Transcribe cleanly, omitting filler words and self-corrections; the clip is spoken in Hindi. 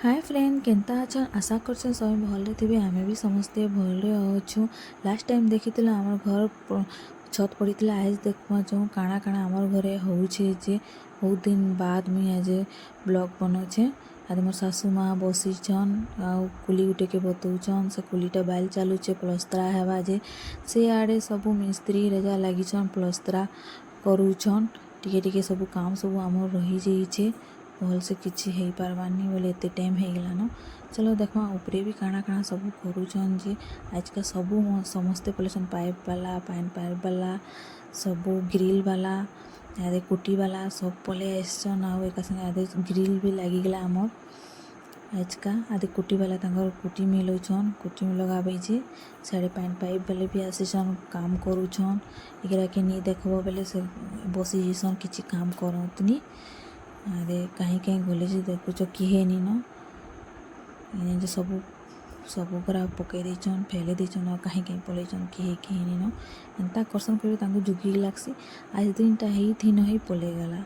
हाय फ्रेंड केन्ता अच्छा आशा करछन सब भले थे आमे भी समस्ते भले अच्छु। लास्ट टाइम देखी आम घर छत पड़ी आज देखमा जो काଣା काଣା आमर घरे होउछे जे बहुत दिन बाद मुई आज ब्लॉग बनाऊे। आज मोर सासू माँ बसीछन आउ कुली गुटे के बतौछन से कुलीटा बाइल चलुचे प्लस्तरा हेबा जे से आड़े सबू मिस्त्री रेजा लगिछन प्लस्तरा करूछन। टिके टिके सबू काम सबू आमर रही जाइछे भल से किसी हो पारबानी बोले एते टाइम हो गलान। चलो देखमा उपरे भी काଣା काଣା सब करूछन जे आजका सबू समस्ते पलेछन पाइप वाला पाइन पाइप वाला सबू ग्रिल वाला आदे कुटी वाला सब पले आसन आउ एक संगे आदे ग्रिल भी लगी गला आमर आजका आदे कुटी वाला तंगर कुटी मिलौछन कुटी में लगाबे जे साड़े पाइन पाइप वाले भी आसीछन काम करूछन। एकरा के नहीं देखबो बेले से बसी जैसन किसी काम करतनी अरे कहीं कहीं गले जे देखुच किहे नी न जे सबू सबू करा पकई देछन फैले देछन और कहीं कहीं पलैछन किहे किहे नी न एंता करसन करे तांको जुगी लागसी आज दिनटा ही थी नहीं पले गला।